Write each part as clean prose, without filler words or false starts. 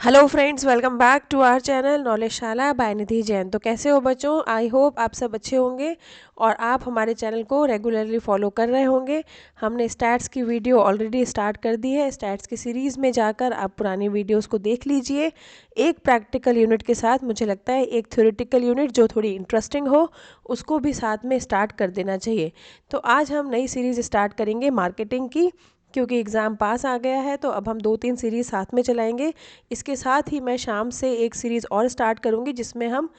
Hello friends, welcome back to our channel Knowledgeshala by Nidhi Jain. तो कैसे हो बच्चों? आई होप आप सब अच्छे होंगे और आप हमारे चैनल को रेगुलरली फॉलो कर रहे होंगे। हमने स्टैट्स की वीडियो ऑलरेडी स्टार्ट कर दी है। स्टैट्स की सीरीज़ में जाकर आप पुरानी वीडियोस को देख लीजिए। एक प्रैक्टिकल यूनिट के साथ मुझे लगता है एक थ्योरेटिकल यूनिट जो थोड़ी इंटरेस्टिंग हो उसको भी साथ में स्टार्ट कर देना चाहिए। तो आज हम नई सीरीज़ स्टार्ट करेंगे मार्केटिंग की, क्योंकि एग्ज़ाम पास आ गया है। तो अब हम 2-3 सीरीज़ साथ में चलाएंगे। इसके साथ ही मैं शाम से एक सीरीज़ और स्टार्ट करूंगी जिसमें हम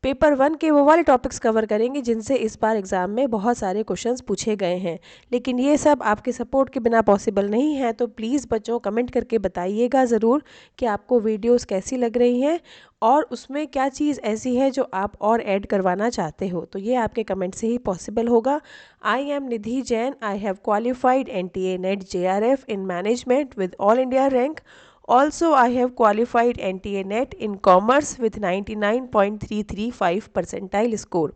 पेपर 1 के वो वाले टॉपिक्स कवर करेंगे जिनसे इस बार एग्ज़ाम में बहुत सारे क्वेश्चंस पूछे गए हैं। लेकिन ये सब आपके सपोर्ट के बिना पॉसिबल नहीं है। तो प्लीज़ बच्चों कमेंट करके बताइएगा ज़रूर कि आपको वीडियोस कैसी लग रही हैं और उसमें क्या चीज़ ऐसी है जो आप और ऐड करवाना चाहते हो। तो ये आपके कमेंट से ही पॉसिबल होगा। I am Nidhi Jain. I have qualified NTA NET JRF in management with all India rank. Also, I have qualified NTA NET in commerce with 99.335 percentile score.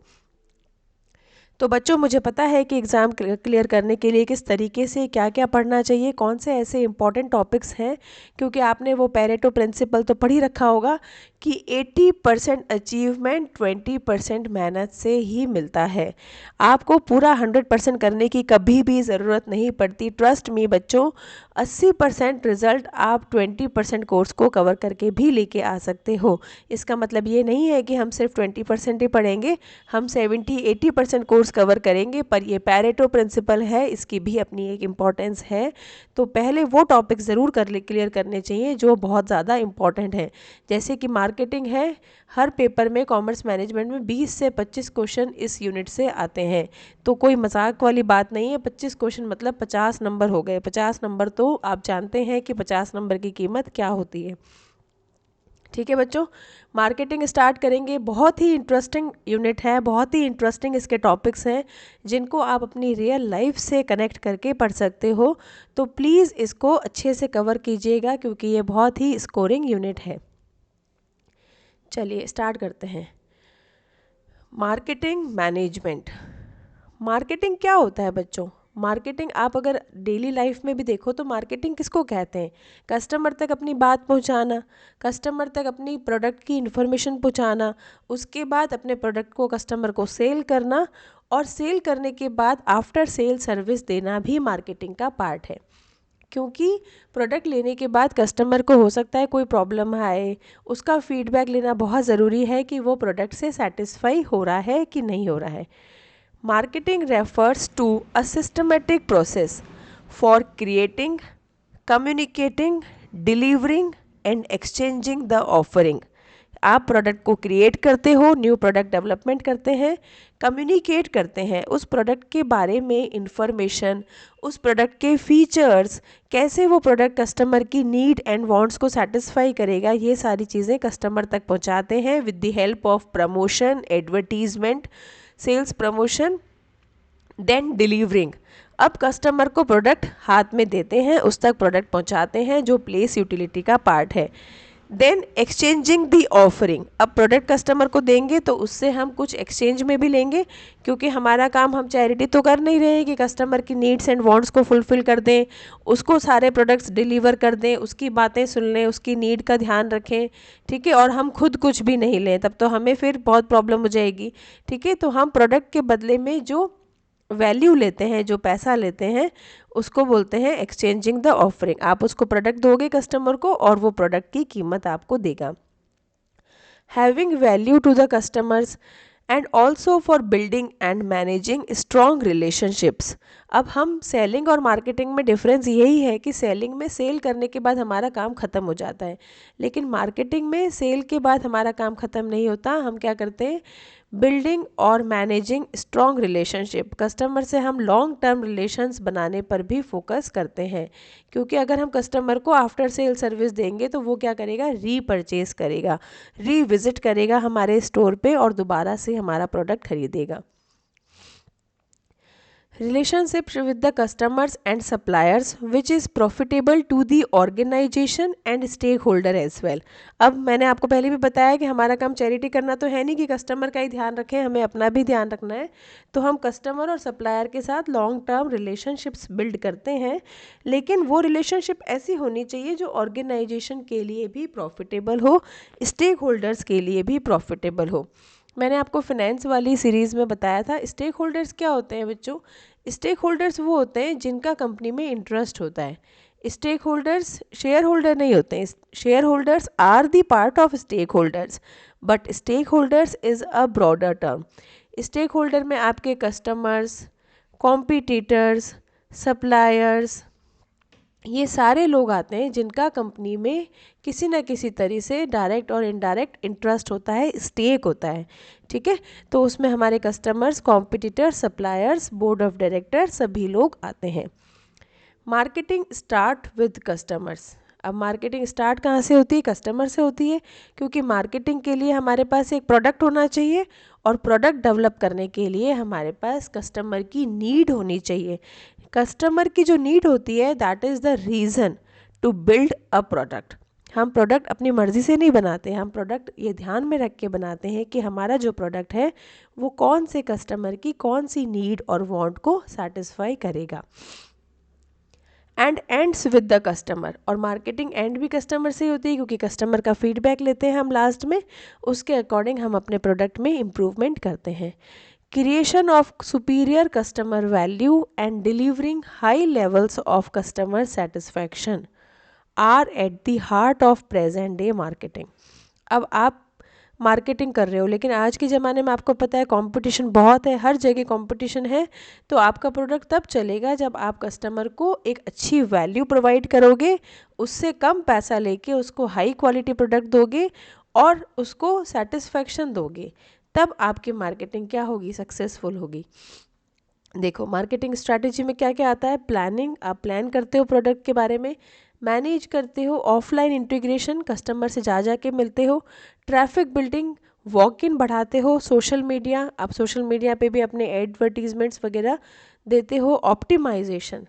तो बच्चों मुझे पता है कि एग्ज़ाम क्लियर करने के लिए किस तरीके से क्या क्या पढ़ना चाहिए, कौन से ऐसे इंपॉर्टेंट टॉपिक्स हैं, क्योंकि आपने वो पेरेटो प्रिंसिपल तो पढ़ ही रखा होगा कि 80% अचीवमेंट 20% मेहनत से ही मिलता है। आपको पूरा 100% करने की कभी भी ज़रूरत नहीं पड़ती। ट्रस्ट मी बच्चों, 80% रिज़ल्ट आप 20% कोर्स को कवर करके भी लेके आ सकते हो। इसका मतलब ये नहीं है कि हम सिर्फ 20% ही पढ़ेंगे, हम 70-80% कोर्स कवर करेंगे। पर ये पैरेटो प्रिंसिपल है, इसकी भी अपनी एक इम्पॉर्टेंस है। तो पहले वो टॉपिक ज़रूर क्लियर करने चाहिए जो बहुत ज़्यादा इम्पॉर्टेंट है। जैसे कि मार्केटिंग है, हर पेपर में कॉमर्स मैनेजमेंट में 20 से 25 क्वेश्चन इस यूनिट से आते हैं। तो कोई मजाक वाली बात नहीं है। 25 क्वेश्चन मतलब 50 नंबर हो गए। 50 नंबर तो आप जानते हैं कि 50 नंबर की कीमत क्या होती है। ठीक है बच्चों, मार्केटिंग स्टार्ट करेंगे। बहुत ही इंटरेस्टिंग यूनिट है, बहुत ही इंटरेस्टिंग इसके टॉपिक्स हैं जिनको आप अपनी रियल लाइफ से कनेक्ट करके पढ़ सकते हो। तो प्लीज़ इसको अच्छे से कवर कीजिएगा क्योंकि ये बहुत ही स्कोरिंग यूनिट है। चलिए स्टार्ट करते हैं। Marketing management. मार्केटिंग क्या होता है बच्चों? मार्केटिंग आप अगर डेली लाइफ में भी देखो तो मार्केटिंग किसको कहते हैं? कस्टमर तक अपनी बात पहुंचाना, कस्टमर तक अपनी प्रोडक्ट की इन्फॉर्मेशन पहुंचाना, उसके बाद अपने प्रोडक्ट को कस्टमर को सेल करना और सेल करने के बाद आफ्टर सेल सर्विस देना भी मार्केटिंग का पार्ट है। क्योंकि प्रोडक्ट लेने के बाद कस्टमर को हो सकता है कोई प्रॉब्लम आए, उसका फीडबैक लेना बहुत ज़रूरी है कि वो प्रोडक्ट से सेटिस्फाई हो रहा है कि नहीं हो रहा है। Marketing refers to a systematic process for creating, communicating, delivering and exchanging the offering. आप प्रोडक्ट को क्रिएट करते हो, न्यू प्रोडक्ट डेवलपमेंट करते हैं, कम्युनिकेट करते हैं उस प्रोडक्ट के बारे में इंफॉर्मेशन, उस प्रोडक्ट के फीचर्स, कैसे वो प्रोडक्ट कस्टमर की नीड एंड वांट्स को सेटिस्फाई करेगा, ये सारी चीज़ें कस्टमर तक पहुंचाते हैं with the help of promotion, advertisement, sales promotion, then delivering. अब कस्टमर को प्रोडक्ट हाथ में देते हैं, उस तक प्रोडक्ट पहुंचाते हैं जो प्लेस यूटिलिटी का पार्ट है। देन एक्सचेंजिंग दी ऑफरिंग। अब प्रोडक्ट कस्टमर को देंगे तो उससे हम कुछ एक्सचेंज में भी लेंगे, क्योंकि हमारा काम हम चैरिटी तो कर नहीं रहे कि कस्टमर की नीड्स एंड वांट्स को फुलफ़िल कर दें, उसको सारे प्रोडक्ट्स डिलीवर कर दें, उसकी बातें सुन लें, उसकी नीड का ध्यान रखें। ठीक है, और हम खुद कुछ भी नहीं लें, तब तो हमें फिर बहुत प्रॉब्लम हो जाएगी। ठीक है, तो हम प्रोडक्ट के बदले में जो वैल्यू लेते हैं, जो पैसा लेते हैं, उसको बोलते हैं एक्सचेंजिंग द ऑफरिंग। आप उसको प्रोडक्ट दोगे कस्टमर को और वो प्रोडक्ट की कीमत आपको देगा। Having value to the customers and also for building and managing strong relationships. अब हम सेलिंग और मार्केटिंग में डिफरेंस यही है कि सेलिंग में सेल करने के बाद हमारा काम ख़त्म हो जाता है, लेकिन मार्केटिंग में सेल के बाद हमारा काम ख़त्म नहीं होता। हम क्या करते हैं? बिल्डिंग और मैनेजिंग स्ट्रॉन्ग रिलेशनशिप। कस्टमर से हम लॉन्ग टर्म रिलेशंस बनाने पर भी फोकस करते हैं, क्योंकि अगर हम कस्टमर को आफ्टर सेल सर्विस देंगे तो वो क्या करेगा? रीपरचेज करेगा, रीविजिट करेगा हमारे स्टोर पे और दोबारा से हमारा प्रोडक्ट खरीदेगा। relationships with the customers and suppliers which is profitable to the organization and stakeholder as well। अब मैंने आपको पहले भी बताया कि हमारा काम चैरिटी करना तो है नहीं कि कस्टमर का ही ध्यान रखें, हमें अपना भी ध्यान रखना है। तो हम कस्टमर और सप्लायर के साथ लॉन्ग टर्म रिलेशनशिप्स बिल्ड करते हैं, लेकिन वो रिलेशनशिप ऐसी होनी चाहिए जो ऑर्गेनाइजेशन के लिए भी प्रॉफिटेबल हो, स्टेक होल्डर्स के लिए भी प्रॉफिटेबल हो। मैंने आपको फाइनेंस वाली सीरीज़ में बताया था स्टेक होल्डर्स क्या होते हैं बच्चों। स्टेक होल्डर्स वो होते हैं जिनका कंपनी में इंटरेस्ट होता है। स्टेक होल्डर्स शेयर होल्डर नहीं होते हैं। Share holders are the part of stake holders, but stake holders is a broader term. Stake holder में आपके कस्टमर्स, कॉम्पिटिटर्स, सप्लायर्स, ये सारे लोग आते हैं जिनका कंपनी में किसी न किसी तरह से डायरेक्ट और इनडायरेक्ट इंटरेस्ट होता है, स्टेक होता है। ठीक है, तो उसमें हमारे customers, competitors, suppliers, board of director सभी लोग आते हैं। Marketing start with customers. अब मार्केटिंग स्टार्ट कहाँ से होती है? कस्टमर से होती है, क्योंकि मार्केटिंग के लिए हमारे पास एक प्रोडक्ट होना चाहिए और प्रोडक्ट डेवलप करने के लिए हमारे पास कस्टमर की नीड होनी चाहिए। कस्टमर की जो नीड होती है that is the reason to build a product. हम प्रोडक्ट अपनी मर्ज़ी से नहीं बनाते, हम प्रोडक्ट ये ध्यान में रख के बनाते हैं कि हमारा जो प्रोडक्ट है वो कौन से कस्टमर की कौन सी नीड और वांट को सेटिस्फाई करेगा। And ends with the customer, और मार्केटिंग एंड भी कस्टमर से ही होती है, क्योंकि कस्टमर का फीडबैक लेते हैं हम लास्ट में, उसके अकॉर्डिंग हम अपने प्रोडक्ट में इम्प्रूवमेंट करते हैं। Creation of superior customer value and delivering high levels of customer satisfaction are at the heart of present day marketing. अब आप मार्केटिंग कर रहे हो, लेकिन आज के ज़माने में आपको पता है कंपटीशन बहुत है, हर जगह कंपटीशन है। तो आपका प्रोडक्ट तब चलेगा जब आप कस्टमर को एक अच्छी वैल्यू प्रोवाइड करोगे, उससे कम पैसा लेके उसको हाई क्वालिटी प्रोडक्ट दोगे और उसको सेटिस्फैक्शन दोगे, तब आपकी मार्केटिंग क्या होगी? सक्सेसफुल होगी। देखो मार्केटिंग स्ट्रैटेजी में क्या क्या आता है? प्लानिंग, आप प्लान करते हो प्रोडक्ट के बारे में। मैनेज करते हो, ऑफलाइन इंटीग्रेशन, कस्टमर से जा के मिलते हो। ट्रैफिक बिल्डिंग, वॉक इन बढ़ाते हो। सोशल मीडिया, आप सोशल मीडिया पे भी अपने एडवर्टीजमेंट्स वगैरह देते हो। ऑप्टिमाइजेशन,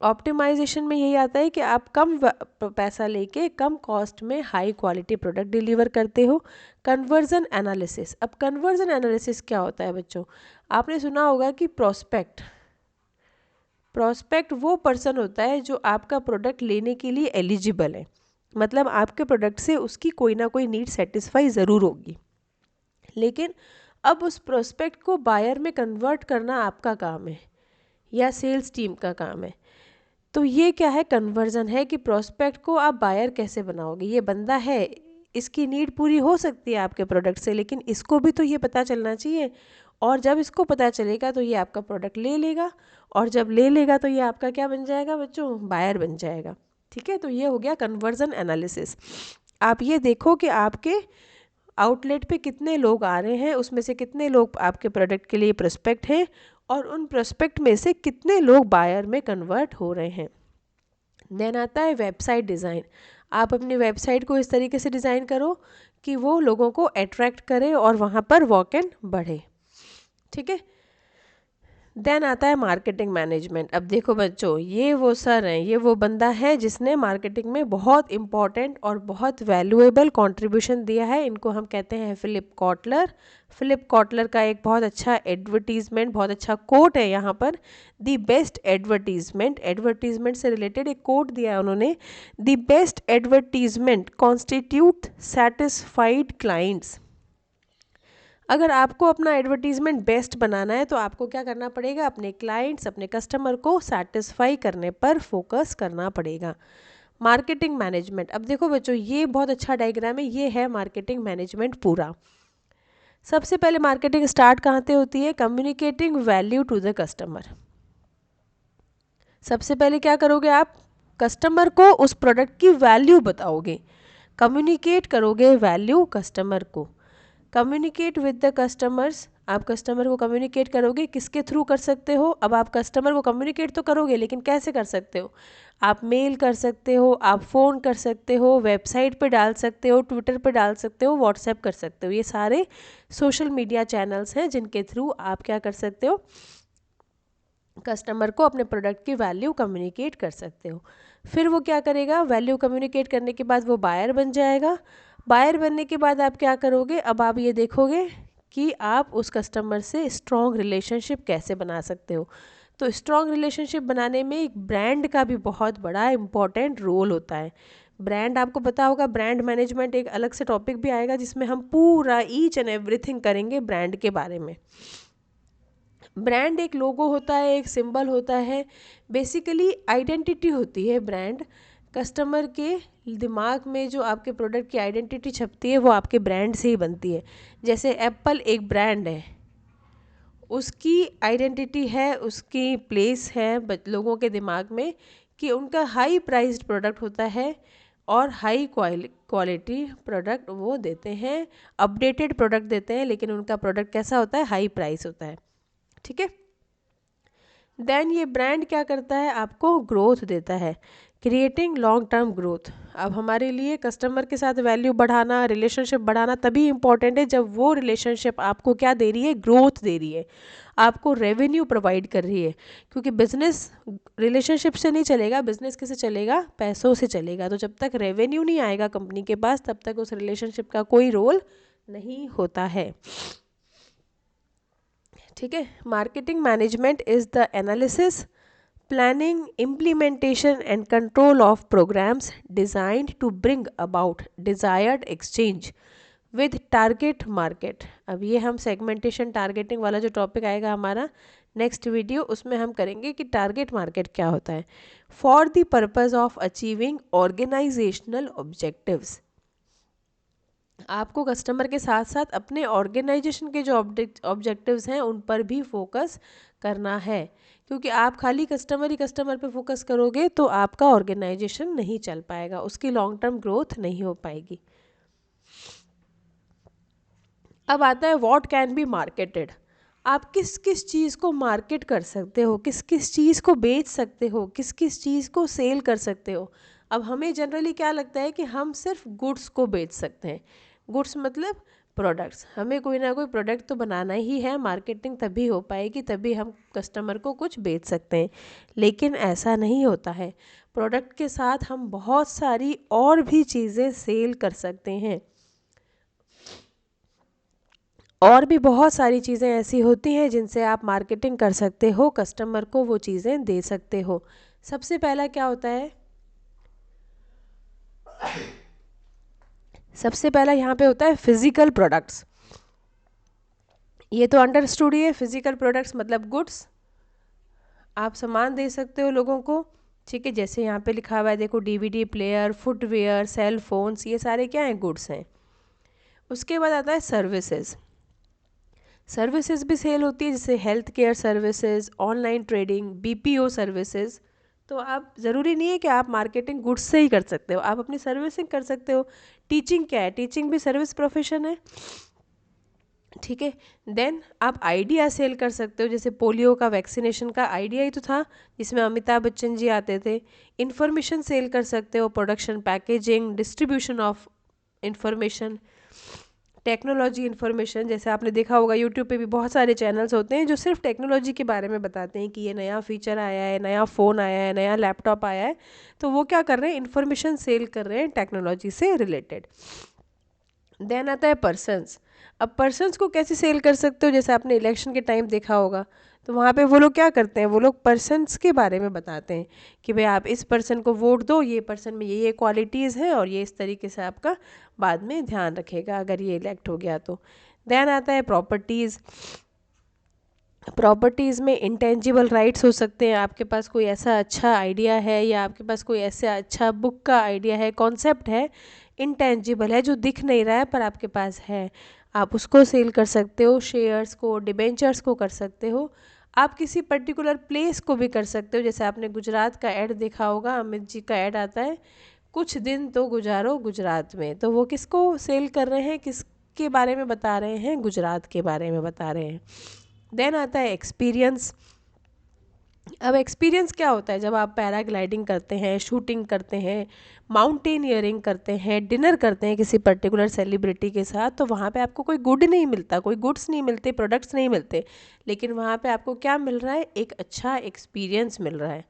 ऑप्टिमाइजेशन में यही आता है कि आप कम पैसा लेके कम कॉस्ट में हाई क्वालिटी प्रोडक्ट डिलीवर करते हो। कन्वर्जन एनालिसिस, अब कन्वर्जन एनालिसिस क्या होता है बच्चों? आपने सुना होगा कि प्रोस्पेक्ट वो पर्सन होता है जो आपका प्रोडक्ट लेने के लिए एलिजिबल है, मतलब आपके प्रोडक्ट से उसकी कोई ना कोई नीड सेटिस्फाई ज़रूर होगी, लेकिन अब उस प्रोस्पेक्ट को बायर में कन्वर्ट करना आपका काम है या सेल्स टीम का काम है। तो ये क्या है? कन्वर्जन है कि प्रोस्पेक्ट को आप बायर कैसे बनाओगे। ये बंदा है, इसकी नीड पूरी हो सकती है आपके प्रोडक्ट से, लेकिन इसको भी तो ये पता चलना चाहिए, और जब इसको पता चलेगा तो ये आपका प्रोडक्ट ले लेगा, और जब ले लेगा तो ये आपका क्या बन जाएगा बच्चों? बायर बन जाएगा। ठीक है, तो ये हो गया कन्वर्जन एनालिसिस। आप ये देखो कि आपके आउटलेट पे कितने लोग आ रहे हैं, उसमें से कितने लोग आपके प्रोडक्ट के लिए प्रोस्पेक्ट हैं, और उन प्रोस्पेक्ट में से कितने लोग बायर में कन्वर्ट हो रहे हैं। देन आता है वेबसाइट डिज़ाइन। आप अपनी वेबसाइट को इस तरीके से डिज़ाइन करो कि वो लोगों को अट्रैक्ट करे और वहाँ पर वॉक इन बढ़े। ठीक है, देन आता है मार्केटिंग मैनेजमेंट। अब देखो बच्चों, ये वो सर हैं, ये वो बंदा है जिसने मार्केटिंग में बहुत इंपॉर्टेंट और बहुत वैल्यूएबल कंट्रीब्यूशन दिया है। इनको हम कहते हैं फिलिप कॉटलर। फिलिप कॉटलर का एक बहुत अच्छा एडवर्टीजमेंट, बहुत अच्छा कोट है यहाँ पर, द बेस्ट एडवर्टीजमेंट। एडवर्टीजमेंट से रिलेटेड एक कोट दिया है उन्होंने, the best advertisement constitute satisfied clients. अगर आपको अपना एडवर्टीजमेंट बेस्ट बनाना है तो आपको क्या करना पड़ेगा? अपने क्लाइंट्स, अपने कस्टमर को सेटिस्फाई करने पर फोकस करना पड़ेगा। मार्केटिंग मैनेजमेंट, अब देखो बच्चों ये बहुत अच्छा डायग्राम है, ये है मार्केटिंग मैनेजमेंट पूरा। सबसे पहले मार्केटिंग स्टार्ट कहाँ से होती है? Communicating value to the customer. सबसे पहले क्या करोगे आप? कस्टमर को उस प्रोडक्ट की वैल्यू बताओगे, कम्युनिकेट करोगे वैल्यू कस्टमर को। कम्युनिकेट विद द कस्टमर्स, आप कस्टमर को कम्युनिकेट करोगे, किसके थ्रू कर सकते हो? अब आप कस्टमर को कम्युनिकेट तो करोगे, लेकिन कैसे कर सकते हो? आप मेल कर सकते हो, आप फ़ोन कर सकते हो, वेबसाइट पे डाल सकते हो, ट्विटर पे डाल सकते हो, व्हाट्सएप कर सकते हो। ये सारे सोशल मीडिया चैनल्स हैं जिनके थ्रू आप क्या कर सकते हो? कस्टमर को अपने प्रोडक्ट की वैल्यू कम्युनिकेट कर सकते हो। फिर वो क्या करेगा, वैल्यू कम्युनिकेट करने के बाद वो बायर बन जाएगा। बायर बनने के बाद आप क्या करोगे, अब आप ये देखोगे कि आप उस कस्टमर से स्ट्रॉन्ग रिलेशनशिप कैसे बना सकते हो। तो स्ट्रॉन्ग रिलेशनशिप बनाने में एक ब्रांड का भी बहुत बड़ा इम्पॉर्टेंट रोल होता है। ब्रांड, आपको पता होगा, ब्रांड मैनेजमेंट एक अलग से टॉपिक भी आएगा जिसमें हम पूरा ईच एंड एवरीथिंग करेंगे ब्रांड के बारे में। ब्रांड एक लोगो होता है, एक सिंबल होता है, बेसिकली आइडेंटिटी होती है ब्रांड। कस्टमर के दिमाग में जो आपके प्रोडक्ट की आइडेंटिटी छपती है वो आपके ब्रांड से ही बनती है। जैसे एप्पल एक ब्रांड है, उसकी आइडेंटिटी है, उसकी प्लेस है लोगों के दिमाग में कि उनका हाई प्राइस्ड प्रोडक्ट होता है और हाई क्वालिटी प्रोडक्ट वो देते हैं, अपडेटेड प्रोडक्ट देते हैं, लेकिन उनका प्रोडक्ट कैसा होता है, हाई प्राइस होता है। ठीक है। देन ये ब्रांड क्या करता है, आपको ग्रोथ देता है, क्रिएटिंग लॉन्ग टर्म ग्रोथ। अब हमारे लिए कस्टमर के साथ वैल्यू बढ़ाना, रिलेशनशिप बढ़ाना तभी इम्पॉर्टेंट है जब वो रिलेशनशिप आपको क्या दे रही है, ग्रोथ दे रही है, आपको रेवेन्यू प्रोवाइड कर रही है। क्योंकि बिजनेस रिलेशनशिप से नहीं चलेगा, बिजनेस किससे चलेगा, पैसों से चलेगा। तो जब तक रेवेन्यू नहीं आएगा कंपनी के पास तब तक उस रिलेशनशिप का कोई रोल नहीं होता है। ठीक है। Marketing management is the analysis, planning, implementation and control of programmes designed to bring about desired exchange with target market. अब ये हम सेगमेंटेशन टारगेटिंग वाला जो टॉपिक आएगा हमारा नेक्स्ट वीडियो, उसमें हम करेंगे कि टारगेट मार्केट क्या होता है। For the purpose of achieving organisational objectives, आपको कस्टमर के साथ साथ अपने ऑर्गेनाइजेशन के जो ऑब्जेक्टिव्स हैं उन पर भी फोकस करना है। क्योंकि आप खाली कस्टमर पे फोकस करोगे तो आपका ऑर्गेनाइजेशन नहीं चल पाएगा, उसकी लॉन्ग टर्म ग्रोथ नहीं हो पाएगी। अब आता है व्हाट कैन बी मार्केटेड। आप किस किस चीज़ को मार्केट कर सकते हो, किस किस चीज़ को बेच सकते हो, किस किस चीज़ को सेल कर सकते हो। अब हमें जनरली क्या लगता है कि हम सिर्फ गुड्स को बेच सकते हैं। गुड्स मतलब प्रोडक्ट्स, हमें कोई ना कोई प्रोडक्ट तो बनाना ही है, मार्केटिंग तभी हो पाएगी, तभी हम कस्टमर को कुछ बेच सकते हैं। लेकिन ऐसा नहीं होता है। प्रोडक्ट के साथ हम बहुत सारी और भी चीज़ें सेल कर सकते हैं, और भी बहुत सारी चीज़ें ऐसी होती हैं जिनसे आप मार्केटिंग कर सकते हो, कस्टमर को वो चीज़ें दे सकते हो। सबसे पहला क्या होता है, सबसे पहला यहाँ पे होता है फिजिकल प्रोडक्ट्स। ये तो अंडरस्टूड ही है, फिजिकल प्रोडक्ट्स मतलब गुड्स, आप सामान दे सकते हो लोगों को। ठीक है, जैसे यहाँ पे लिखा हुआ है देखो, DVD player, footwear, cell phones, ये सारे क्या हैं, गुड्स हैं। उसके बाद आता है सर्विसेज। सर्विसेज भी सेल होती है, जैसे health care services, online trading, BPO services. तो आप ज़रूरी नहीं है कि आप मार्केटिंग गुड्स से ही कर सकते हो, आप अपनी सर्विसिंग कर सकते हो। टीचिंग क्या है, टीचिंग भी सर्विस प्रोफेशन है। ठीक है। देन आप आइडिया सेल कर सकते हो, जैसे पोलियो का वैक्सीनेशन का आइडिया ही तो था जिसमें अमिताभ बच्चन जी आते थे। इंफॉर्मेशन सेल कर सकते हो, production, packaging, distribution of information, technology information. जैसे आपने देखा होगा यूट्यूब पे भी बहुत सारे चैनल्स होते हैं जो सिर्फ टेक्नोलॉजी के बारे में बताते हैं कि ये नया फीचर आया है, नया फ़ोन आया है, नया लैपटॉप आया है। तो वो क्या कर रहे हैं, इन्फॉर्मेशन सेल कर रहे हैं टेक्नोलॉजी से रिलेटेड। देन आता है पर्सन्स। अब पर्सन्स को कैसे सेल कर सकते हो, जैसे आपने इलेक्शन के टाइम देखा होगा तो वहाँ पे वो लोग क्या करते हैं, वो लोग पर्सन्स के बारे में बताते हैं कि भाई आप इस पर्सन को वोट दो, ये पर्सन में ये क्वालिटीज़ हैं और ये इस तरीके से आपका बाद में ध्यान रखेगा अगर ये इलेक्ट हो गया तो। देन आता है प्रॉपर्टीज़। प्रॉपर्टीज़ में इंटेंजिबल राइट्स हो सकते हैं, आपके पास कोई ऐसा अच्छा आइडिया है या आपके पास कोई ऐसा अच्छा बुक का आइडिया है, कॉन्सेप्ट है, इंटेंजिबल है, जो दिख नहीं रहा है पर आपके पास है, आप उसको सेल कर सकते हो। शेयर्स को, डिबेंचर्स को कर सकते हो। आप किसी पर्टिकुलर प्लेस को भी कर सकते हो, जैसे आपने गुजरात का ऐड देखा होगा, अमित जी का ऐड आता है, कुछ दिन तो गुजारो गुजरात में। तो वो किसको सेल कर रहे हैं, किसके बारे में बता रहे हैं, गुजरात के बारे में बता रहे हैं। देन आता है एक्सपीरियंस। अब एक्सपीरियंस क्या होता है, जब आप पैराग्लाइडिंग करते हैं, शूटिंग करते हैं, माउंटेनियरिंग करते हैं, डिनर करते हैं किसी पर्टिकुलर सेलिब्रिटी के साथ, तो वहाँ पे आपको कोई गुड नहीं मिलता, कोई गुड्स नहीं मिलते, प्रोडक्ट्स नहीं मिलते, लेकिन वहाँ पे आपको क्या मिल रहा है, एक अच्छा एक्सपीरियंस मिल रहा है।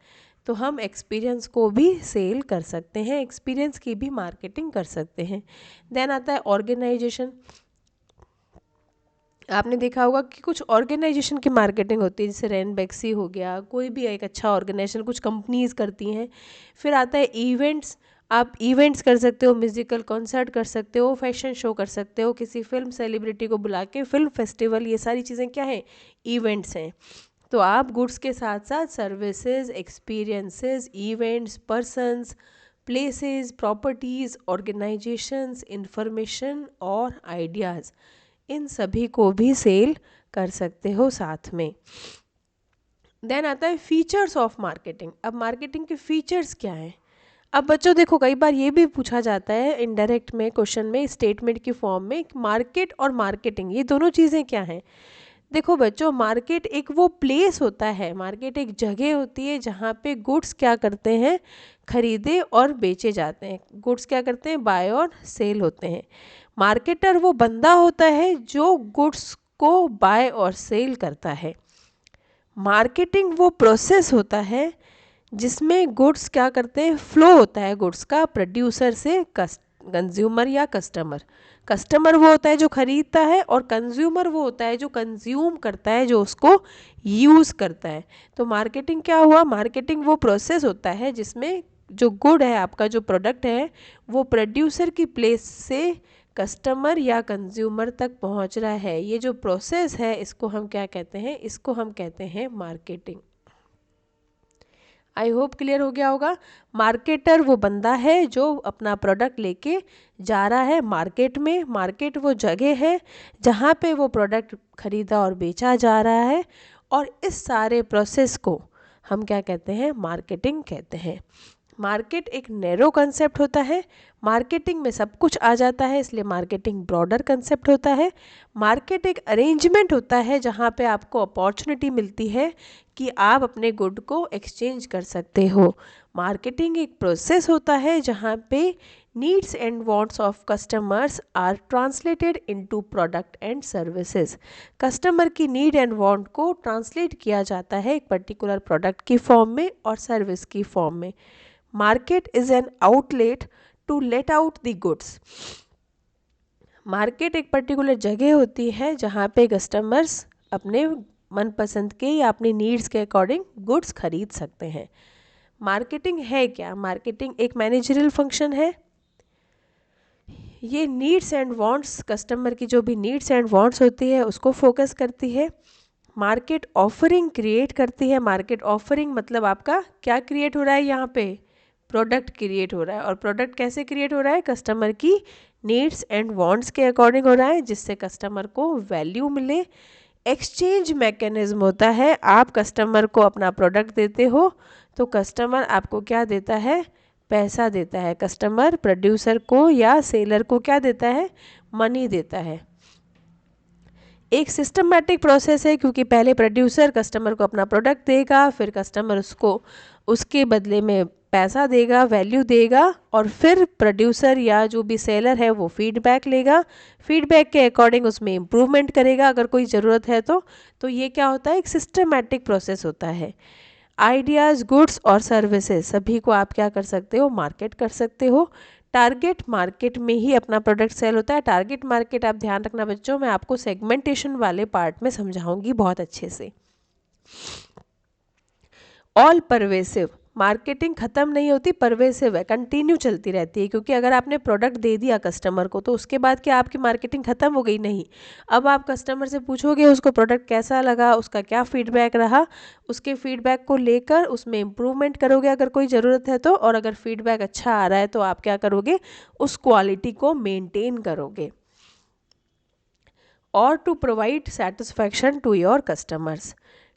तो हम एक्सपीरियंस को भी सेल कर सकते हैं, एक्सपीरियंस की भी मार्केटिंग कर सकते हैं। देन आता है ऑर्गेनाइजेशन। आपने देखा होगा कि कुछ ऑर्गेनाइजेशन की मार्केटिंग होती है, जैसे रैनबैक्सी हो गया, कोई भी एक अच्छा ऑर्गेनाइजेशन, कुछ कंपनीज करती हैं। फिर आता है इवेंट्स। आप इवेंट्स कर सकते हो, म्यूजिकल कॉन्सर्ट कर सकते हो, फैशन शो कर सकते हो, किसी फिल्म सेलिब्रिटी को बुला के फिल्म फेस्टिवल, ये सारी चीज़ें क्या हैं, इवेंट्स हैं। तो आप गुड्स के साथ साथ services, experiences, events, persons, places, properties, organisations, information और आइडियाज़, इन सभी को भी सेल कर सकते हो साथ में। देन आता है फीचर्स ऑफ मार्केटिंग। अब मार्केटिंग के फीचर्स क्या हैं। अब बच्चों देखो, कई बार ये भी पूछा जाता है इनडायरेक्ट में, क्वेश्चन में, स्टेटमेंट की फॉर्म में, मार्केट और मार्केटिंग ये दोनों चीज़ें क्या हैं। देखो बच्चों, मार्केट एक वो प्लेस होता है, मार्केट एक जगह होती है जहाँ पे गुड्स क्या करते हैं, खरीदे और बेचे जाते हैं। गुड्स क्या करते हैं, बाय और सेल होते हैं। मार्केटर वो बंदा होता है जो गुड्स को बाय और सेल करता है। मार्केटिंग वो प्रोसेस होता है जिसमें गुड्स क्या करते हैं, फ्लो होता है गुड्स का प्रोड्यूसर से कंज्यूमर या कस्टमर। कस्टमर वो होता है जो खरीदता है, और कंज्यूमर वो होता है जो कंज्यूम करता है, जो उसको यूज़ करता है। तो मार्केटिंग क्या हुआ, मार्केटिंग वो प्रोसेस होता है जिसमें जो गुड है, आपका जो प्रोडक्ट है, वो प्रोड्यूसर की प्लेस से कस्टमर या कंज्यूमर तक पहुंच रहा है। ये जो प्रोसेस है, इसको हम क्या कहते हैं, इसको हम कहते हैं मार्केटिंग। आई होप क्लियर हो गया होगा। मार्केटर वो बंदा है जो अपना प्रोडक्ट लेके जा रहा है मार्केट में। मार्केट वो जगह है जहाँ पे वो प्रोडक्ट खरीदा और बेचा जा रहा है, और इस सारे प्रोसेस को हम क्या कहते हैं, मार्केटिंग कहते हैं। मार्केट एक नैरो कंसेप्ट होता है, मार्केटिंग में सब कुछ आ जाता है, इसलिए मार्केटिंग ब्रॉडर कंसेप्ट होता है। मार्केट एक अरेंजमेंट होता है जहाँ पे आपको अपॉर्चुनिटी मिलती है कि आप अपने गुड को एक्सचेंज कर सकते हो। मार्केटिंग एक प्रोसेस होता है जहाँ पे needs and wants of customers are translated into product and services. Customer की नीड एंड वांट को ट्रांसलेट किया जाता है एक पर्टिकुलर प्रोडक्ट की फॉर्म में और सर्विस की फॉर्म में। Market is an outlet to let out the goods. Market एक पर्टिकुलर जगह होती है जहाँ पे कस्टमर्स अपने मनपसंद के या अपनी नीड्स के अकॉर्डिंग गुड्स खरीद सकते हैं। मार्केटिंग है क्या, मार्केटिंग एक मैनेजरियल फंक्शन है। ये नीड्स एंड वांट्स, कस्टमर की जो भी नीड्स एंड वांट्स होती है उसको फोकस करती है। मार्केट ऑफरिंग क्रिएट करती है। मार्केट ऑफरिंग मतलब आपका क्या क्रिएट हो रहा है, यहाँ पे प्रोडक्ट क्रिएट हो रहा है। और प्रोडक्ट कैसे क्रिएट हो रहा है, कस्टमर की नीड्स एंड वांट्स के अकॉर्डिंग हो रहा है, जिससे कस्टमर को वैल्यू मिले। एक्सचेंज मैकेनिज्म होता है, आप कस्टमर को अपना प्रोडक्ट देते हो तो कस्टमर आपको क्या देता है, पैसा देता है। कस्टमर प्रोड्यूसर को या सेलर को क्या देता है, मनी देता है। एक सिस्टमैटिक प्रोसेस है, क्योंकि पहले प्रोड्यूसर कस्टमर को अपना प्रोडक्ट देगा, फिर कस्टमर उसको उसके बदले में पैसा देगा, वैल्यू देगा, और फिर प्रोड्यूसर या जो भी सेलर है वो फीडबैक लेगा। फीडबैक के अकॉर्डिंग उसमें इम्प्रूवमेंट करेगा अगर कोई ज़रूरत है तो ये क्या होता है, एक सिस्टमैटिक प्रोसेस होता है। आइडियाज़, गुड्स और सर्विसेज सभी को आप क्या कर सकते हो, मार्केट कर सकते हो। टारगेट मार्केट में ही अपना प्रोडक्ट सेल होता है। टारगेट मार्केट आप ध्यान रखना बच्चों, मैं आपको सेगमेंटेशन वाले पार्ट में समझाऊंगी बहुत अच्छे से। ऑल परवेसिव, मार्केटिंग ख़त्म नहीं होती, परवेसिव है, कंटिन्यू चलती रहती है। क्योंकि अगर आपने प्रोडक्ट दे दिया कस्टमर को तो उसके बाद क्या आपकी मार्केटिंग ख़त्म हो गई, नहीं। अब आप कस्टमर से पूछोगे उसको प्रोडक्ट कैसा लगा, उसका क्या फीडबैक रहा, उसके फीडबैक को लेकर उसमें इम्प्रूवमेंट करोगे अगर कोई ज़रूरत है तो। और अगर फीडबैक अच्छा आ रहा है तो आप क्या करोगे, उस क्वालिटी को मेनटेन करोगे। और to provide satisfaction to your customers.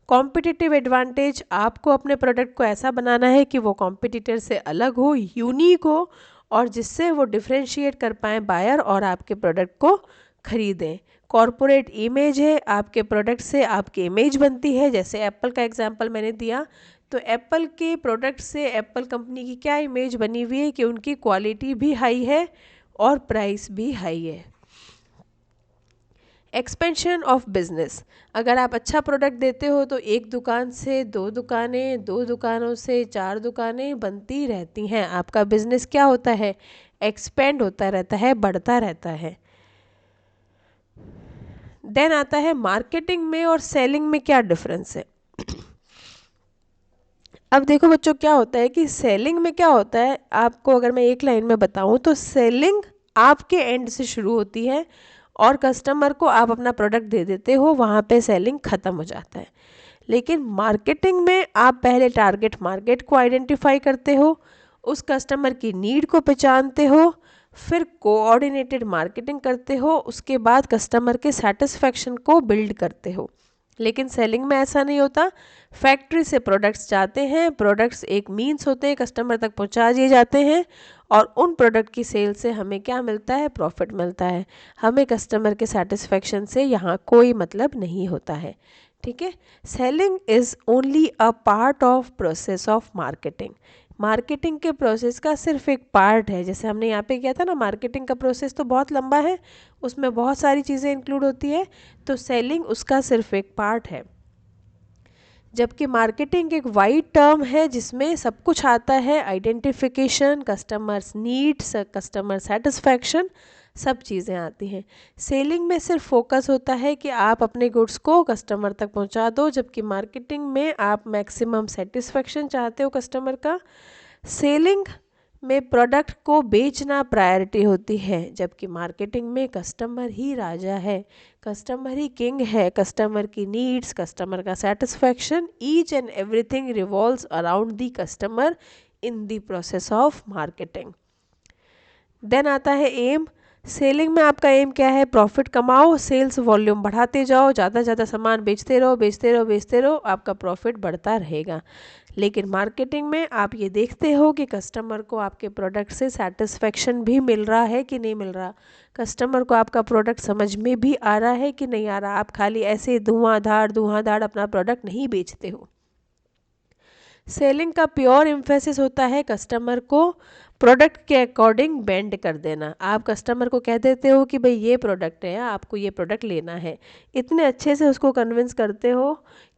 Competitive advantage, आपको अपने प्रोडक्ट को ऐसा बनाना है कि वो कॉम्पिटिटर से अलग हो, यूनिक हो, और जिससे वो डिफ्रेंशिएट कर पाएँ बायर और आपके प्रोडक्ट को खरीदें। कॉरपोरेट इमेज है, आपके प्रोडक्ट से आपकी इमेज बनती है। जैसे एप्पल का एग्जांपल मैंने दिया, तो एप्पल के प्रोडक्ट से एप्पल कंपनी की क्या इमेज बनी हुई है कि उनकी क्वालिटी भी हाई है और प्राइस भी हाई है। एक्सपेंशन ऑफ बिजनेस, अगर आप अच्छा प्रोडक्ट देते हो तो एक दुकान से 2 दुकानें, 2 दुकानों से 4 दुकानें बनती रहती हैं। आपका बिजनेस क्या होता है, एक्सपेंड होता रहता है, बढ़ता रहता है। देन आता है मार्केटिंग में और सेलिंग में क्या डिफरेंस है। अब देखो बच्चों क्या होता है कि सेलिंग में क्या होता है, आपको अगर मैं एक लाइन में बताऊं तो सेलिंग आपके एंड से शुरू होती है और कस्टमर को आप अपना प्रोडक्ट दे देते हो, वहाँ पे सेलिंग ख़त्म हो जाता है। लेकिन मार्केटिंग में आप पहले टारगेट मार्केट को आइडेंटिफाई करते हो, उस कस्टमर की नीड को पहचानते हो, फिर कोऑर्डिनेटेड मार्केटिंग करते हो, उसके बाद कस्टमर के सेटिस्फेक्शन को बिल्ड करते हो। लेकिन सेलिंग में ऐसा नहीं होता। फैक्ट्री से प्रोडक्ट्स जाते हैं, प्रोडक्ट्स एक मीन्स होते हैं, कस्टमर तक पहुंचा दिए जाते हैं और उन प्रोडक्ट की सेल से हमें क्या मिलता है, प्रॉफिट मिलता है। हमें कस्टमर के सेटिस्फेक्शन से यहाँ कोई मतलब नहीं होता है। ठीक है, selling is only a part of process of marketing. Marketing के प्रोसेस का सिर्फ एक पार्ट है। जैसे हमने यहाँ पे किया था ना, मार्केटिंग का प्रोसेस तो बहुत लंबा है, उसमें बहुत सारी चीज़ें इंक्लूड होती है, तो सेलिंग उसका सिर्फ एक पार्ट है। जबकि मार्केटिंग एक वाइड टर्म है जिसमें सब कुछ आता है, identification, customers needs, customer satisfaction, सब चीज़ें आती हैं। सेलिंग में सिर्फ फोकस होता है कि आप अपने गुड्स को कस्टमर तक पहुंचा दो, जबकि मार्केटिंग में आप मैक्सिमम सेटिस्फैक्शन चाहते हो कस्टमर का। सेलिंग में प्रोडक्ट को बेचना प्रायोरिटी होती है, जबकि मार्केटिंग में कस्टमर ही राजा है, कस्टमर ही किंग है। कस्टमर की नीड्स, कस्टमर का satisfaction, each and everything revolves around the customer in the process of marketing. Then आता है एम। सेलिंग में आपका एम क्या है, प्रॉफिट कमाओ, सेल्स वॉल्यूम बढ़ाते जाओ, ज़्यादा से ज़्यादा सामान बेचते रहो, बेचते रहो, बेचते रहो, आपका प्रॉफिट बढ़ता रहेगा। लेकिन मार्केटिंग में आप ये देखते हो कि कस्टमर को आपके प्रोडक्ट से सेटिस्फेक्शन भी मिल रहा है कि नहीं मिल रहा, कस्टमर को आपका प्रोडक्ट समझ में भी आ रहा है कि नहीं आ रहा। आप खाली ऐसे धुआंधार अपना प्रोडक्ट नहीं बेचते हो। सेलिंग का प्योर एम्फेसिस होता है कस्टमर को प्रोडक्ट के अकॉर्डिंग बेंड कर देना। आप कस्टमर को कह देते हो कि भाई ये प्रोडक्ट है, आपको ये प्रोडक्ट लेना है, इतने अच्छे से उसको कन्विंस करते हो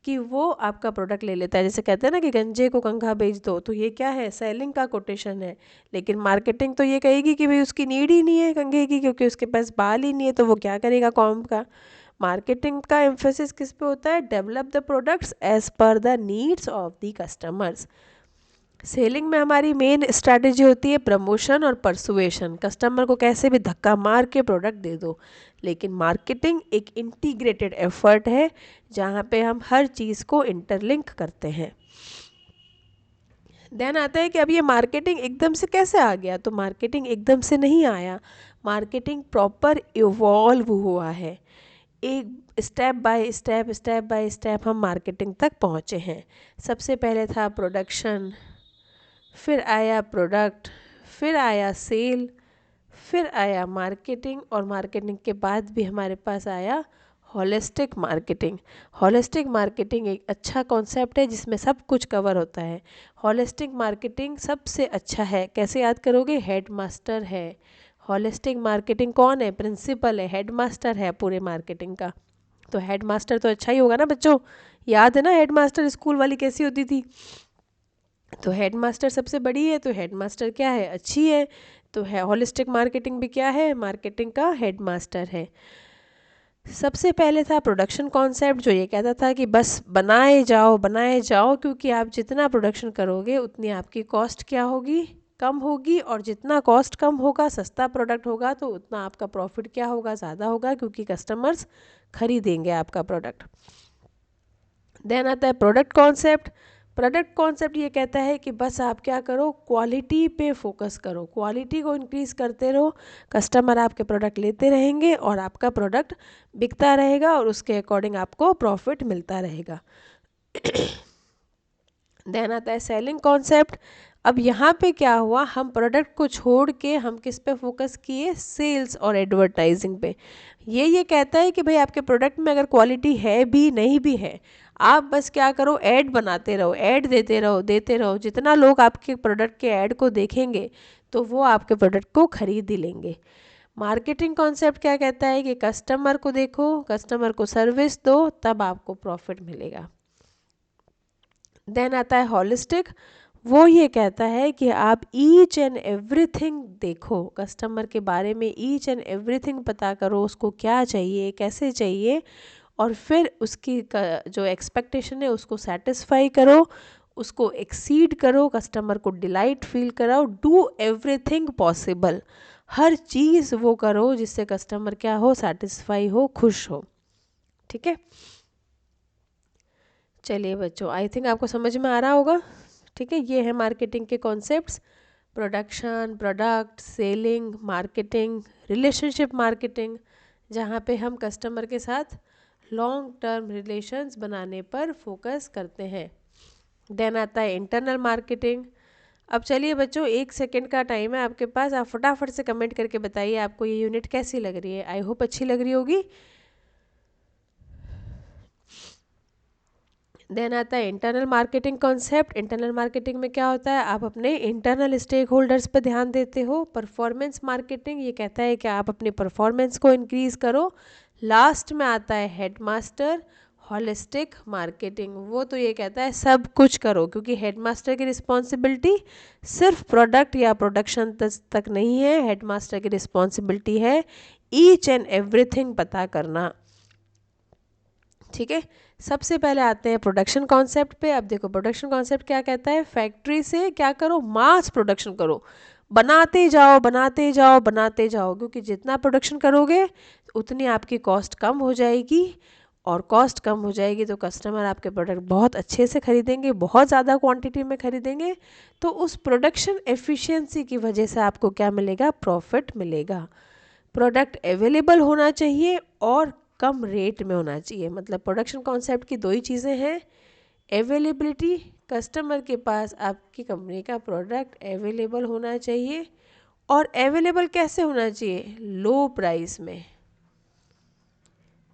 कि वो आपका प्रोडक्ट ले लेता है। जैसे कहते हैं ना कि गंजे को कंघा बेच दो, तो ये क्या है, सेलिंग का कोटेशन है। लेकिन मार्केटिंग तो ये कहेगी कि भाई उसकी नीड ही नहीं है कंघे की, क्योंकि उसके पास बाल ही नहीं है, तो वो क्या करेगा कॉम्ब का। मार्केटिंग का एम्फेसिस किस पे होता है, develop the products as per the needs of the customers. Selling में हमारी मेन स्ट्रैटेजी होती है प्रमोशन और परसुएशन, कस्टमर को कैसे भी धक्का मार के प्रोडक्ट दे दो। लेकिन मार्केटिंग एक इंटीग्रेटेड एफर्ट है जहाँ पे हम हर चीज़ को इंटरलिंक करते हैं। देन आता है कि अब ये मार्केटिंग एकदम से कैसे आ गया, तो मार्केटिंग एकदम से नहीं आया, मार्केटिंग प्रॉपर इवॉल्व हुआ है। एक स्टेप बाय स्टेप हम मार्केटिंग तक पहुँचे हैं। सबसे पहले था प्रोडक्शन, फिर आया प्रोडक्ट, फिर आया सेल, फिर आया मार्केटिंग, और मार्केटिंग के बाद भी हमारे पास आया होलिस्टिक मार्केटिंग। होलिस्टिक मार्केटिंग एक अच्छा कॉन्सेप्ट है जिसमें सब कुछ कवर होता है। होलिस्टिक मार्केटिंग सबसे अच्छा है, कैसे याद करोगे, हेड मास्टर है। होलिस्टिक मार्केटिंग कौन है, प्रिंसिपल है, हेड मास्टर है पूरे मार्केटिंग का। तो हेड मास्टर तो अच्छा ही होगा ना बच्चों, याद है ना हेड मास्टर स्कूल वाली कैसी होती थी। तो हेड मास्टर सबसे बड़ी है, तो हेड मास्टर क्या है, अच्छी है। तो है होलिस्टिक मार्केटिंग भी क्या है, मार्केटिंग का हेड मास्टर है। सबसे पहले था प्रोडक्शन कॉन्सेप्ट, जो ये कहता था कि बस बनाए जाओ, क्योंकि आप जितना प्रोडक्शन करोगे उतनी आपकी कॉस्ट क्या होगी, कम होगी, और जितना कॉस्ट कम होगा, सस्ता प्रोडक्ट होगा, तो उतना आपका प्रॉफिट क्या होगा, ज़्यादा होगा, क्योंकि कस्टमर्स खरीदेंगे आपका प्रोडक्ट। देन आता है प्रोडक्ट कॉन्सेप्ट। प्रोडक्ट कॉन्सेप्ट ये कहता है कि बस आप क्या करो, क्वालिटी पे फोकस करो, क्वालिटी को इंक्रीज़ करते रहो, कस्टमर आपके प्रोडक्ट लेते रहेंगे और आपका प्रोडक्ट बिकता रहेगा और उसके अकॉर्डिंग आपको प्रॉफिट मिलता रहेगा। देन आता है सेलिंग कॉन्सेप्ट। अब यहाँ पे क्या हुआ, हम प्रोडक्ट को छोड़ के हम किस पे फोकस किए, सेल्स और एडवर्टाइजिंग पे। ये कहता है कि भाई आपके प्रोडक्ट में अगर क्वालिटी है भी नहीं भी है, आप बस क्या करो, ऐड बनाते रहो, ऐड देते रहो। जितना लोग आपके प्रोडक्ट के ऐड को देखेंगे तो वो आपके प्रोडक्ट को खरीद ही लेंगे। मार्केटिंग कॉन्सेप्ट क्या कहता है कि कस्टमर को देखो, कस्टमर को सर्विस दो, तब आपको प्रॉफिट मिलेगा। देन आता है हॉलिस्टिक, वो ये कहता है कि आप ईच एंड एवरीथिंग देखो, कस्टमर के बारे में ईच एंड एवरीथिंग पता करो, उसको क्या चाहिए, कैसे चाहिए, और फिर उसकी जो एक्सपेक्टेशन है उसको सेटिस्फाई करो, उसको एक्सीड करो, कस्टमर को डिलाइट फील कराओ, डू एवरीथिंग पॉसिबल, हर चीज़ वो करो जिससे कस्टमर क्या हो, सेटिस्फाई हो, खुश हो। ठीक है, चलिए बच्चों, आई थिंक आपको समझ में आ रहा होगा। ठीक है, ये है मार्केटिंग के concepts, production, product, selling, marketing, relationship marketing, जहाँ पे हम कस्टमर के साथ लॉन्ग टर्म रिलेशंस बनाने पर फोकस करते हैं। देन आता है इंटरनल मार्केटिंग। अब चलिए बच्चों, 1 सेकेंड का टाइम है आपके पास, आप फटाफट से कमेंट करके बताइए आपको ये यूनिट कैसी लग रही है। आई होप अच्छी लग रही होगी। देन आता है internal marketing concept. Internal marketing में क्या होता है, आप अपने इंटरनल स्टेक होल्डर्स पर ध्यान देते हो। परफॉर्मेंस मार्केटिंग ये कहता है कि आप अपनी परफॉर्मेंस को इंक्रीज करो। लास्ट में आता है हेडमास्टर हॉलिस्टिक मार्केटिंग, वो तो ये कहता है सब कुछ करो, क्योंकि हेडमास्टर की रिस्पॉन्सिबिलिटी सिर्फ प्रोडक्ट या प्रोडक्शन तक नहीं है, हेडमास्टर की रिस्पॉन्सिबिलिटी है ईच एंड एवरीथिंग पता करना। ठीक है, सबसे पहले आते हैं प्रोडक्शन कॉन्सेप्ट पे। अब देखो प्रोडक्शन कॉन्सेप्ट क्या कहता है, फैक्ट्री से क्या करो, मास प्रोडक्शन करो, बनाते जाओ बनाते जाओ बनाते जाओ, क्योंकि जितना प्रोडक्शन करोगे उतनी आपकी कॉस्ट कम हो जाएगी, और कॉस्ट कम हो जाएगी तो कस्टमर आपके प्रोडक्ट बहुत अच्छे से खरीदेंगे, बहुत ज़्यादा क्वांटिटी में खरीदेंगे, तो उस प्रोडक्शन एफिशिएंसी की वजह से आपको क्या मिलेगा, प्रॉफिट मिलेगा। प्रोडक्ट अवेलेबल होना चाहिए और कम रेट में होना चाहिए। मतलब प्रोडक्शन कॉन्सेप्ट की दो ही चीज़ें हैं, अवेलेबिलिटी, कस्टमर के पास आपकी कंपनी का प्रोडक्ट अवेलेबल होना चाहिए, और अवेलेबल कैसे होना चाहिए, लो प्राइस में,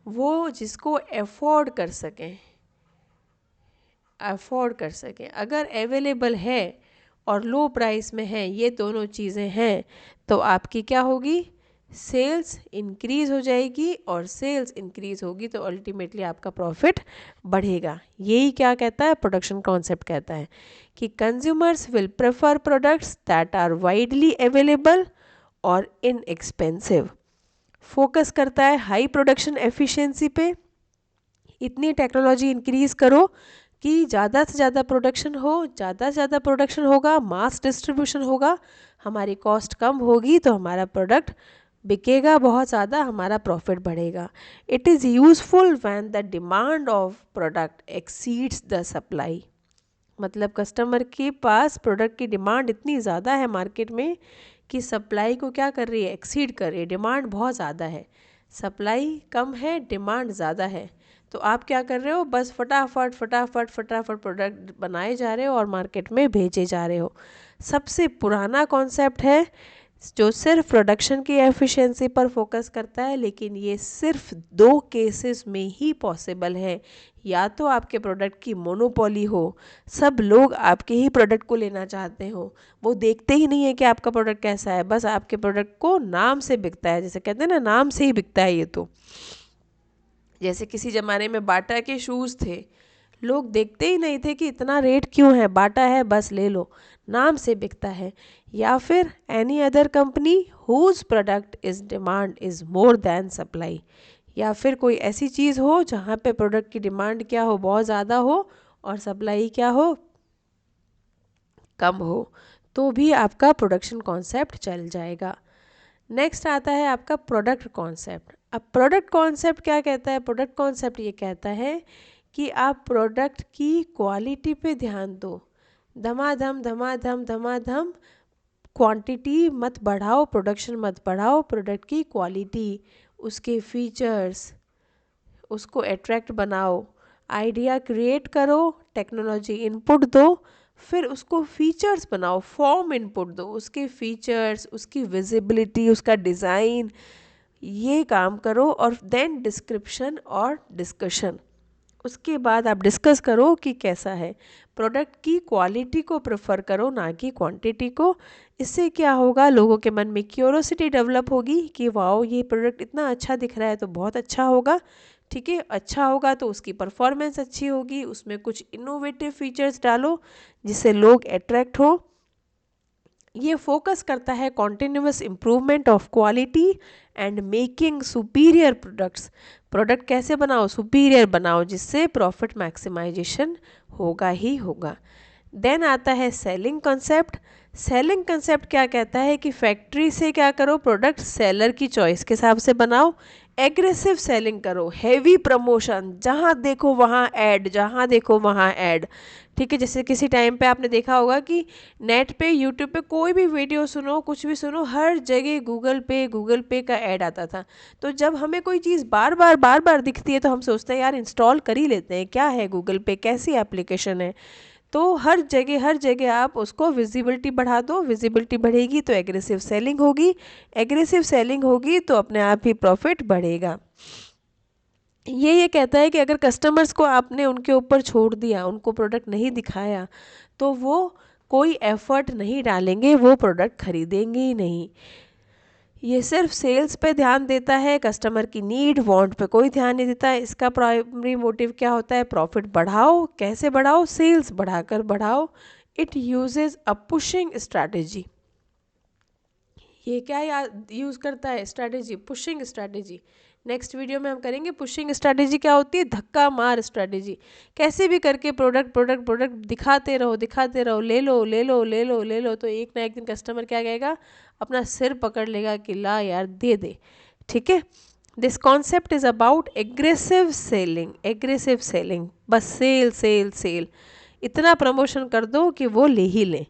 वो जिसको अफोर्ड कर सकें, अफोर्ड कर सकें। अगर अवेलेबल है और लो प्राइस में है, ये दोनों चीज़ें हैं, तो आपकी क्या होगी, सेल्स इंक्रीज हो जाएगी, और सेल्स इंक्रीज होगी तो अल्टीमेटली आपका प्रॉफिट बढ़ेगा। यही क्या कहता है, प्रोडक्शन कॉन्सेप्ट कहता है कि consumers will prefer products that are widely available और इनएक्सपेंसिव। फोकस करता है हाई प्रोडक्शन एफिशिएंसी पे, इतनी टेक्नोलॉजी इंक्रीज करो कि ज़्यादा से ज़्यादा प्रोडक्शन हो, ज़्यादा से ज़्यादा प्रोडक्शन होगा, मास डिस्ट्रीब्यूशन होगा, हमारी कॉस्ट कम होगी तो हमारा प्रोडक्ट बिकेगा बहुत ज़्यादा, हमारा प्रॉफिट बढ़ेगा। It is useful when the demand of product exceeds the supply. मतलब कस्टमर के पास प्रोडक्ट की डिमांड इतनी ज़्यादा है मार्केट में कि सप्लाई को क्या कर रही है, एक्सीड कर रही है। डिमांड बहुत ज़्यादा है, सप्लाई कम है, डिमांड ज़्यादा है, तो आप क्या कर रहे हो, बस फटाफट फटाफट फटाफट प्रोडक्ट बनाए जा रहे हो और मार्केट में भेजे जा रहे हो। सबसे पुराना कॉन्सेप्ट है जो सिर्फ प्रोडक्शन की एफिशिएंसी पर फोकस करता है, लेकिन ये सिर्फ 2 केसेस में ही पॉसिबल है। या तो आपके प्रोडक्ट की मोनोपोली हो, सब लोग आपके ही प्रोडक्ट को लेना चाहते हो, वो देखते ही नहीं है कि आपका प्रोडक्ट कैसा है, बस आपके प्रोडक्ट को नाम से बिकता है, जैसे कहते हैं ना, नाम से ही बिकता है ये तो। जैसे किसी ज़माने में बाटा के शूज़ थे, लोग देखते ही नहीं थे कि इतना रेट क्यों है, बाटा है बस ले लो, नाम से बिकता है। या फिर any other company whose product is demand is more than supply, या फिर कोई ऐसी चीज़ हो जहाँ पे प्रोडक्ट की डिमांड क्या हो, बहुत ज़्यादा हो, और सप्लाई क्या हो, कम हो, तो भी आपका प्रोडक्शन कॉन्सेप्ट चल जाएगा। नेक्स्ट आता है आपका प्रोडक्ट कॉन्सेप्ट। अब प्रोडक्ट कॉन्सेप्ट क्या कहता है, प्रोडक्ट कॉन्सेप्ट ये कहता है कि आप प्रोडक्ट की क्वालिटी पे ध्यान दो, धमाधम धमाधम धमाधम क्वांटिटी मत बढ़ाओ, प्रोडक्शन मत बढ़ाओ, प्रोडक्ट की क्वालिटी, उसके फीचर्स, उसको अट्रैक्ट बनाओ, आइडिया क्रिएट करो, टेक्नोलॉजी इनपुट दो, फिर उसको फीचर्स बनाओ, फॉर्म इनपुट दो, उसके फीचर्स, उसकी विजिबिलिटी, उसका डिज़ाइन, ये काम करो, और देन डिस्क्रिप्शन और डिस्कशन, उसके बाद आप डिस्कस करो कि कैसा है। प्रोडक्ट की क्वालिटी को प्रेफर करो, ना कि क्वांटिटी को। इससे क्या होगा, लोगों के मन में क्यूरोसिटी डेवलप होगी कि वाओ ये प्रोडक्ट इतना अच्छा दिख रहा है तो बहुत अच्छा होगा। ठीक है, अच्छा होगा तो उसकी परफॉर्मेंस अच्छी होगी, उसमें कुछ इनोवेटिव फीचर्स डालो जिससे लोग अट्रैक्ट हो। ये फोकस करता है continuous improvement of quality and making superior products. Product कैसे बनाओ, सुपीरियर बनाओ, जिससे प्रॉफिट मैक्सिमाइजेशन होगा ही होगा। देन आता है सेलिंग कॉन्सेप्ट। सेलिंग कॉन्सेप्ट क्या कहता है कि फैक्ट्री से क्या करो, प्रोडक्ट सेलर की चॉइस के हिसाब से बनाओ। एग्रेसिव सेलिंग करो, हैवी प्रमोशन, जहाँ देखो वहाँ ऐड, जहाँ देखो वहाँ ऐड। ठीक है, जैसे किसी टाइम पे आपने देखा होगा कि नेट पे, यूट्यूब पे कोई भी वीडियो सुनो, कुछ भी सुनो, हर जगह गूगल पे का ऐड आता था। तो जब हमें कोई चीज़ बार बार दिखती है तो हम सोचते हैं यार इंस्टॉल कर ही लेते हैं, क्या है गूगल पे, कैसी एप्लीकेशन है। तो हर जगह आप उसको विजिबिलिटी बढ़ा दो, विजिबिलिटी बढ़ेगी तो एग्रेसिव सेलिंग होगी, एग्रेसिव सेलिंग होगी तो अपने आप ही प्रॉफिट बढ़ेगा। ये कहता है कि अगर कस्टमर्स को आपने उनके ऊपर छोड़ दिया, उनको प्रोडक्ट नहीं दिखाया, तो वो कोई एफर्ट नहीं डालेंगे, वो प्रोडक्ट खरीदेंगे ही नहीं। ये सिर्फ सेल्स पे ध्यान देता है, कस्टमर की नीड वांट पे कोई ध्यान नहीं देता है। इसका प्राइमरी मोटिव क्या होता है, प्रॉफिट बढ़ाओ। कैसे बढ़ाओ, सेल्स बढ़ाकर बढ़ाओ। It uses a pushing strategy. ये क्या यूज़ करता है, strategy, pushing strategy. Next video में हम करेंगे पुशिंग स्ट्रैटेजी क्या होती है, धक्का मार स्ट्रैटेजी। कैसे भी करके प्रोडक्ट दिखाते रहो, ले लो ले लो ले लो ले लो, तो एक ना एक दिन कस्टमर क्या कहेगा, अपना सिर पकड़ लेगा कि ला यार दे दे। ठीक है, this concept is about aggressive selling, aggressive selling, बस सेल सेल सेल, इतना प्रमोशन कर दो कि वो ले ही लें।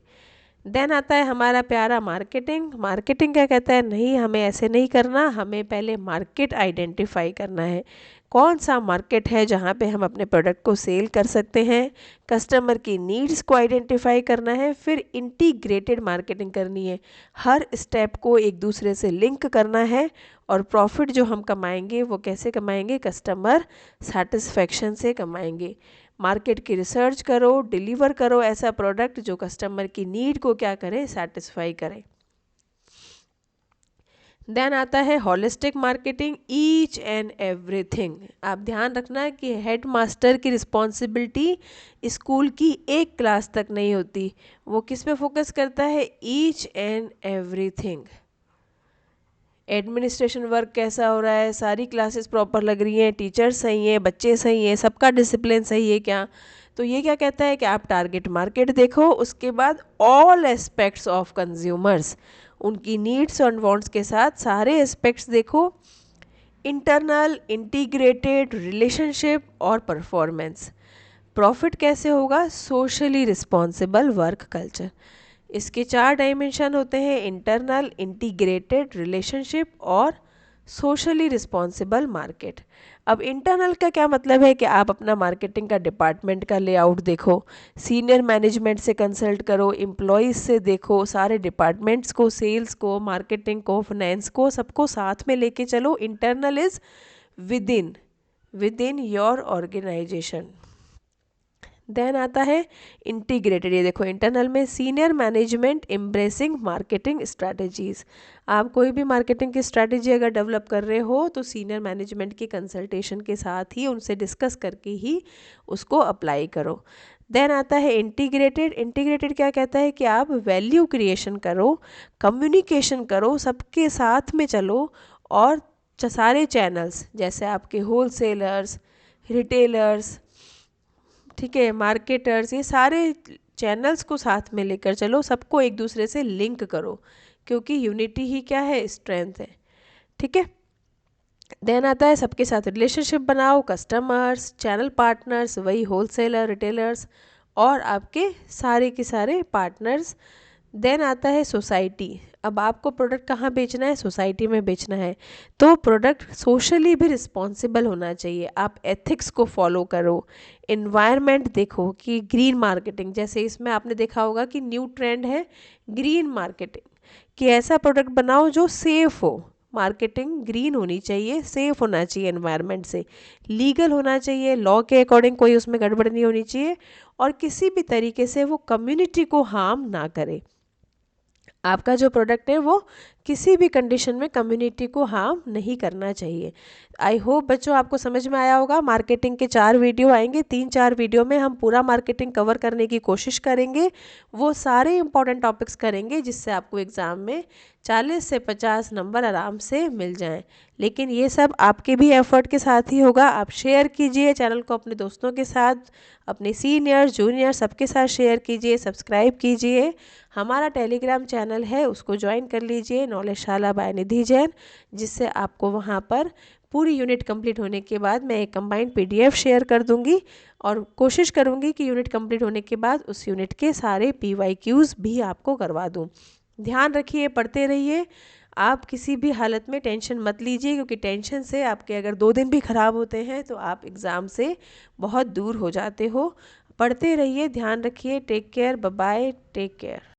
देन आता है हमारा प्यारा मार्केटिंग। मार्केटिंग क्या कहता है, नहीं हमें ऐसे नहीं करना, हमें पहले मार्केट आइडेंटिफाई करना है। कौन सा मार्केट है जहाँ पे हम अपने प्रोडक्ट को सेल कर सकते हैं, कस्टमर की नीड्स को आइडेंटिफाई करना है, फिर इंटीग्रेटेड मार्केटिंग करनी है, हर स्टेप को एक दूसरे से लिंक करना है। और प्रॉफिट जो हम कमाएंगे वो कैसे कमाएंगे, कस्टमर सेटिस्फेक्शन से कमाएंगे। मार्केट की रिसर्च करो, डिलीवर करो ऐसा प्रोडक्ट जो कस्टमर की नीड को क्या करे, सेटिस्फाई करे। देन आता है holistic marketing, each and everything. आप ध्यान रखना कि हेड मास्टर की रिस्पॉन्सिबिलिटी स्कूल की एक क्लास तक नहीं होती, वो किस पे फोकस करता है, each and everything. Administration work कैसा हो रहा है, सारी क्लासेस प्रॉपर लग रही हैं, टीचर्स सही हैं, बच्चे सही हैं, सबका डिसिप्लिन सही है क्या। तो ये क्या कहता है कि आप टारगेट मार्केट देखो, उसके बाद ऑल एस्पेक्ट्स ऑफ कंज्यूमर्स, उनकी नीड्स और वांट्स के साथ सारे एस्पेक्ट्स देखो, इंटरनल, इंटीग्रेटेड, रिलेशनशिप और परफॉर्मेंस। प्रॉफिट कैसे होगा, सोशली रिस्पॉन्सिबल वर्क कल्चर। इसके 4 डायमेंशन होते हैं, इंटरनल, इंटीग्रेटेड, रिलेशनशिप और सोशली रिस्पॉन्सिबल मार्केट। अब इंटरनल का क्या मतलब है कि आप अपना मार्केटिंग का डिपार्टमेंट का लेआउट देखो, सीनियर मैनेजमेंट से कंसल्ट करो, एम्प्लॉयज़ से देखो, सारे डिपार्टमेंट्स को, सेल्स को, मार्केटिंग को, फाइनेंस को, सबको साथ में लेके चलो। Internal is within your organisation. Then आता है इंटीग्रेटेड। ये देखो इंटरनल में senior management embracing marketing strategies. आप कोई भी मार्केटिंग की स्ट्रैटेजी अगर डेवलप कर रहे हो तो सीनियर मैनेजमेंट की कंसल्टेशन के साथ ही, उनसे डिस्कस करके ही उसको अप्लाई करो। देन आता है इंटीग्रेटेड। इंटीग्रेटेड क्या कहता है कि आप वैल्यू क्रिएशन करो, कम्युनिकेशन करो, सबके साथ में चलो, और सारे चैनल्स जैसे आपके होलसेलर्स, रिटेलर्स, ठीक है, मार्केटर्स, ये सारे चैनल्स को साथ में लेकर चलो, सबको एक दूसरे से लिंक करो, क्योंकि यूनिटी ही क्या है, स्ट्रेंथ है। ठीक है, देन आता है सबके साथ रिलेशनशिप बनाओ, कस्टमर्स, चैनल पार्टनर्स, वही होलसेलर, रिटेलर्स और आपके सारे के सारे पार्टनर्स। देन आता है सोसाइटी। अब आपको प्रोडक्ट कहाँ बेचना है, सोसाइटी में बेचना है, तो प्रोडक्ट सोशली भी रिस्पॉन्सिबल होना चाहिए। आप एथिक्स को फॉलो करो, इन्वायरमेंट देखो कि ग्रीन मार्केटिंग, जैसे इसमें आपने देखा होगा कि न्यू ट्रेंड है ग्रीन मार्केटिंग, कि ऐसा प्रोडक्ट बनाओ जो सेफ़ हो, मार्केटिंग ग्रीन होनी चाहिए, सेफ होना चाहिए एनवायरनमेंट से, लीगल होना चाहिए, लॉ के अकॉर्डिंग कोई उसमें गड़बड़ नहीं होनी चाहिए, और किसी भी तरीके से वो कम्युनिटी को हार्म ना करे। आपका जो प्रोडक्ट है वो किसी भी कंडीशन में कम्युनिटी को हार्म नहीं करना चाहिए। आई होप बच्चों आपको समझ में आया होगा। मार्केटिंग के 4 वीडियो आएंगे, 3-4 वीडियो में हम पूरा मार्केटिंग कवर करने की कोशिश करेंगे। वो सारे इंपॉर्टेंट टॉपिक्स करेंगे जिससे आपको एग्ज़ाम में 40 से 50 नंबर आराम से मिल जाएं। लेकिन ये सब आपके भी एफर्ट के साथ ही होगा। आप शेयर कीजिए चैनल को अपने दोस्तों के साथ, अपने सीनियर जूनियर सबके साथ शेयर कीजिए, सब्सक्राइब कीजिए। हमारा टेलीग्राम चैनल है उसको ज्वाइन कर लीजिए, नॉलेजशाला बाय निधि जैन, जिससे आपको वहाँ पर पूरी यूनिट कंप्लीट होने के बाद मैं एक कंबाइंड पीडीएफ शेयर कर दूंगी, और कोशिश करूंगी कि यूनिट कंप्लीट होने के बाद उस यूनिट के सारे PYQs भी आपको करवा दूं। ध्यान रखिए, पढ़ते रहिए। आप किसी भी हालत में टेंशन मत लीजिए, क्योंकि टेंशन से आपके अगर 2 दिन भी ख़राब होते हैं तो आप एग्ज़ाम से बहुत दूर हो जाते हो। पढ़ते रहिए, ध्यान रखिए। Take care, bye bye, take care.